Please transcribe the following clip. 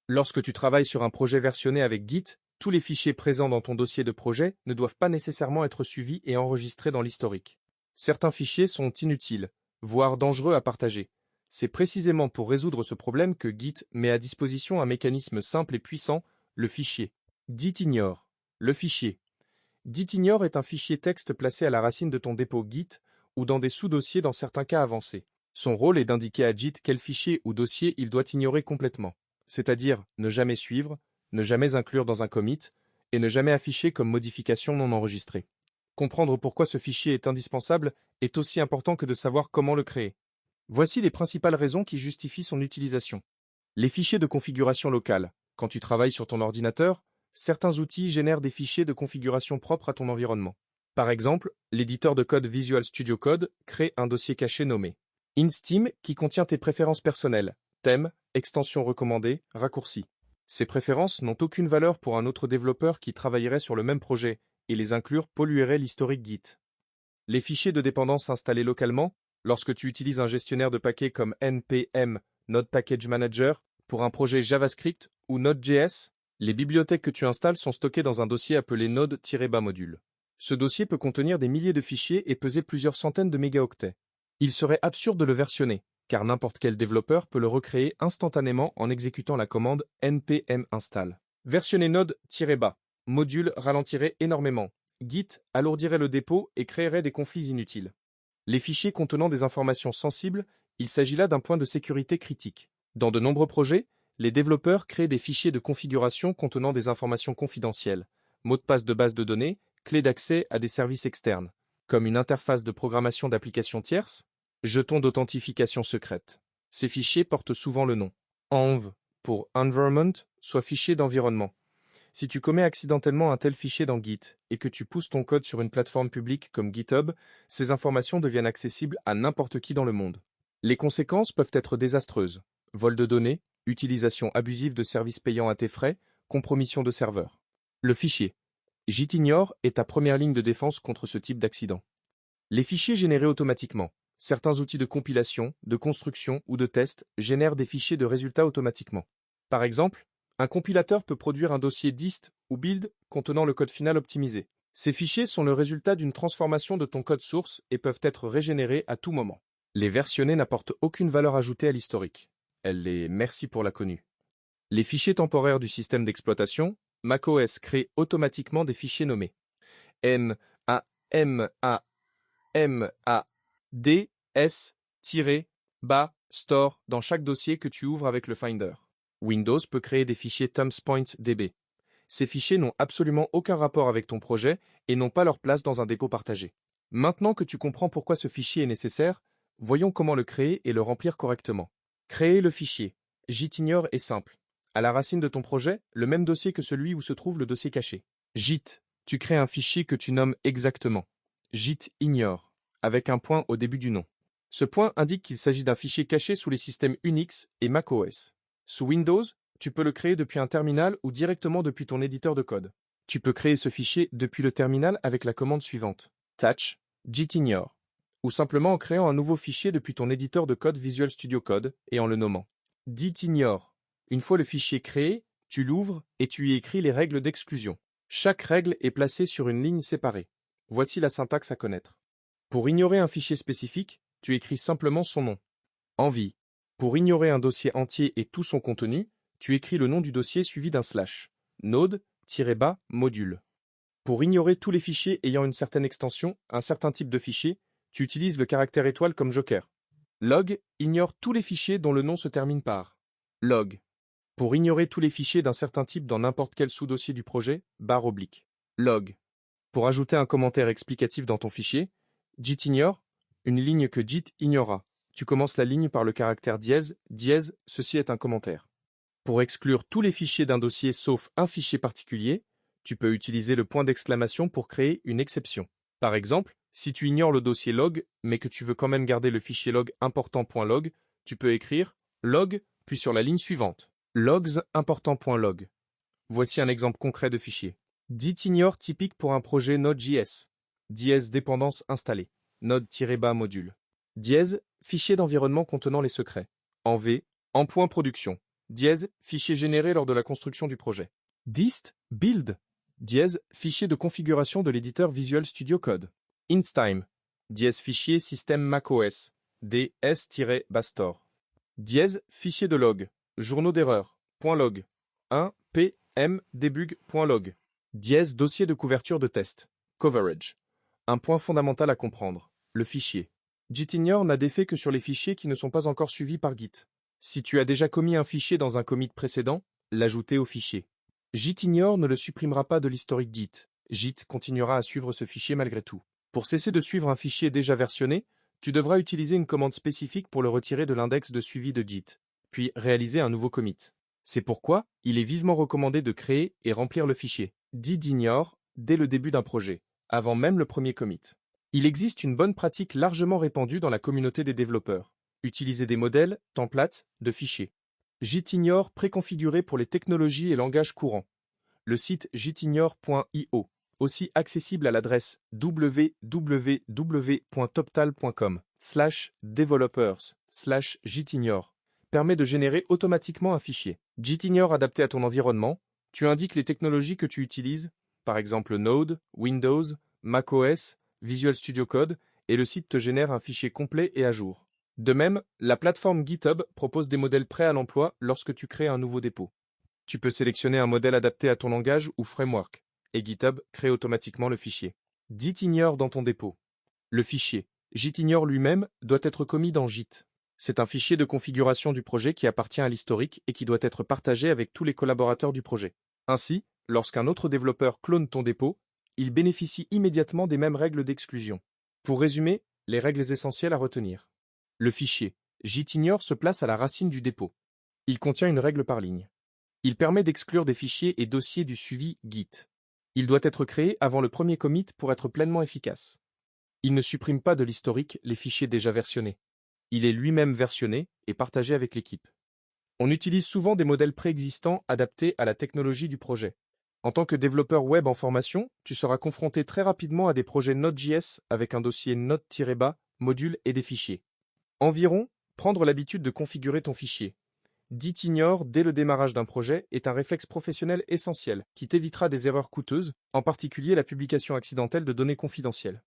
Lorsque tu travailles sur un projet versionné avec Git, tous les fichiers présents dans ton dossier de projet ne doivent pas nécessairement être suivis et enregistrés dans l'historique. Certains fichiers sont inutiles, voire dangereux à partager. C'est précisément pour résoudre ce problème que Git met à disposition un mécanisme simple et puissant, le fichier. Git ignore. Le fichier. Git ignore est un fichier texte placé à la racine de ton dépôt Git ou dans des sous-dossiers dans certains cas avancés. Son rôle est d'indiquer à Git quel fichier ou dossier il doit ignorer complètement, c'est-à-dire ne jamais suivre, ne jamais inclure dans un commit et ne jamais afficher comme modification non enregistrée. Comprendre pourquoi ce fichier est indispensable est aussi important que de savoir comment le créer. Voici les principales raisons qui justifient son utilisation. Les fichiers de configuration locale. Quand tu travailles sur ton ordinateur, certains outils génèrent des fichiers de configuration propres à ton environnement. Par exemple, l'éditeur de code Visual Studio Code crée un dossier caché nommé InSteam qui contient tes préférences personnelles, thèmes, extensions recommandées, raccourcis. Ces préférences n'ont aucune valeur pour un autre développeur qui travaillerait sur le même projet, et les inclure polluerait l'historique Git. Les fichiers de dépendance installés localement, lorsque tu utilises un gestionnaire de paquets comme npm Node Package Manager pour un projet JavaScript ou Node.js, les bibliothèques que tu installes sont stockées dans un dossier appelé node-module. Ce dossier peut contenir des milliers de fichiers et peser plusieurs centaines de mégaoctets. Il serait absurde de le versionner, car n'importe quel développeur peut le recréer instantanément en exécutant la commande npm install. Versionner node-bas, module ralentirait énormément. Git alourdirait le dépôt et créerait des conflits inutiles. Les fichiers contenant des informations sensibles, il s'agit là d'un point de sécurité critique. Dans de nombreux projets, les développeurs créent des fichiers de configuration contenant des informations confidentielles, mots de passe de base de données, clés d'accès à des services externes, comme une interface de programmation d'applications tierces, jetons d'authentification secrète. Ces fichiers portent souvent le nom env pour environment, soit fichier d'environnement. Si tu commets accidentellement un tel fichier dans Git et que tu pousses ton code sur une plateforme publique comme GitHub, ces informations deviennent accessibles à n'importe qui dans le monde. Les conséquences peuvent être désastreuses. Vol de données, utilisation abusive de services payants à tes frais, compromission de serveurs. Le fichier. Gitignore est ta première ligne de défense contre ce type d'accident. Les fichiers générés automatiquement. Certains outils de compilation, de construction ou de test génèrent des fichiers de résultats automatiquement. Par exemple, un compilateur peut produire un dossier dist ou build contenant le code final optimisé. Ces fichiers sont le résultat d'une transformation de ton code source et peuvent être régénérés à tout moment. Les versionner n'apportent aucune valeur ajoutée à l'historique. Elle est merci pour la connue. Les fichiers temporaires du système d'exploitation, macOS crée automatiquement des fichiers nommés NAMAMADS-bas store dans chaque dossier que tu ouvres avec le Finder. Windows peut créer des fichiers thumbspoint.db. Ces fichiers n'ont absolument aucun rapport avec ton projet et n'ont pas leur place dans un dépôt partagé. Maintenant que tu comprends pourquoi ce fichier est nécessaire, voyons comment le créer et le remplir correctement. Créer le fichier. Gitignore est simple. À la racine de ton projet, le même dossier que celui où se trouve le dossier caché. Git. Tu crées un fichier que tu nommes exactement. Gitignore, avec un point au début du nom. Ce point indique qu'il s'agit d'un fichier caché sous les systèmes Unix et macOS. Sous Windows, tu peux le créer depuis un terminal ou directement depuis ton éditeur de code. Tu peux créer ce fichier depuis le terminal avec la commande suivante. Touch gitignore. Ou simplement en créant un nouveau fichier depuis ton éditeur de code Visual Studio Code et en le nommant. Gitignore. Une fois le fichier créé, tu l'ouvres et tu y écris les règles d'exclusion. Chaque règle est placée sur une ligne séparée. Voici la syntaxe à connaître. Pour ignorer un fichier spécifique, tu écris simplement son nom. Envie. Pour ignorer un dossier entier et tout son contenu, tu écris le nom du dossier suivi d'un slash. Node-module. Pour ignorer tous les fichiers ayant une certaine extension, un certain type de fichier, tu utilises le caractère étoile comme joker. Log ignore tous les fichiers dont le nom se termine par log. Pour ignorer tous les fichiers d'un certain type dans n'importe quel sous-dossier du projet, barre oblique. Log. Pour ajouter un commentaire explicatif dans ton fichier, gitignore, une ligne que Git ignorera. Tu commences la ligne par le caractère dièse, dièse, ceci est un commentaire. Pour exclure tous les fichiers d'un dossier sauf un fichier particulier, tu peux utiliser le point d'exclamation pour créer une exception. Par exemple, si tu ignores le dossier log, mais que tu veux quand même garder le fichier log important.log, tu peux écrire log, puis sur la ligne suivante, logs important.log. Voici un exemple concret de fichier. Gitignore typique pour un projet Node.js. Dièse dépendance installée. Node-bas module. Dièse, fichier d'environnement contenant les secrets. En V, en point production. fichier généré lors de la construction du projet. Dist, build, fichier de configuration de l'éditeur Visual Studio Code. Instime, fichier système macOS, ds-bastor. Fichier de log, journaux d'erreur, .log, 1 pmdebug.log. Dossier de couverture de test, coverage. Un point fondamental à comprendre, le fichier. Gitignore n'a d'effet que sur les fichiers qui ne sont pas encore suivis par Git. Si tu as déjà commis un fichier dans un commit précédent, l'ajouter au fichier. Gitignore ne le supprimera pas de l'historique Git. Git continuera à suivre ce fichier malgré tout. Pour cesser de suivre un fichier déjà versionné, tu devras utiliser une commande spécifique pour le retirer de l'index de suivi de Git, puis réaliser un nouveau commit. C'est pourquoi il est vivement recommandé de créer et remplir le fichier d'ignore dès le début d'un projet, avant même le premier commit. Il existe une bonne pratique largement répandue dans la communauté des développeurs. Utiliser des modèles, templates, de fichiers. Gitignore préconfiguré pour les technologies et langages courants. Le site gitignore.io, aussi accessible à l'adresse www.toptal.com/developers/gitignore, permet de générer automatiquement un fichier. Gitignore adapté à ton environnement, tu indiques les technologies que tu utilises, par exemple Node, Windows, macOS, Visual Studio Code, et le site te génère un fichier complet et à jour. De même, la plateforme GitHub propose des modèles prêts à l'emploi lorsque tu crées un nouveau dépôt. Tu peux sélectionner un modèle adapté à ton langage ou framework, et GitHub crée automatiquement le fichier. Gitignore dans ton dépôt. Le fichier Gitignore lui-même doit être commis dans Git. C'est un fichier de configuration du projet qui appartient à l'historique et qui doit être partagé avec tous les collaborateurs du projet. Ainsi, lorsqu'un autre développeur clone ton dépôt, il bénéficie immédiatement des mêmes règles d'exclusion. Pour résumer, les règles essentielles à retenir. Le fichier Gitignore se place à la racine du dépôt. Il contient une règle par ligne. Il permet d'exclure des fichiers et dossiers du suivi Git. Il doit être créé avant le premier commit pour être pleinement efficace. Il ne supprime pas de l'historique les fichiers déjà versionnés. Il est lui-même versionné et partagé avec l'équipe. On utilise souvent des modèles préexistants adaptés à la technologie du projet. En tant que développeur web en formation, tu seras confronté très rapidement à des projets Node.js avec un dossier Node-bas, module et des fichiers. Environ, prendre l'habitude de configurer ton fichier. Gitignore dès le démarrage d'un projet est un réflexe professionnel essentiel qui t'évitera des erreurs coûteuses, en particulier la publication accidentelle de données confidentielles.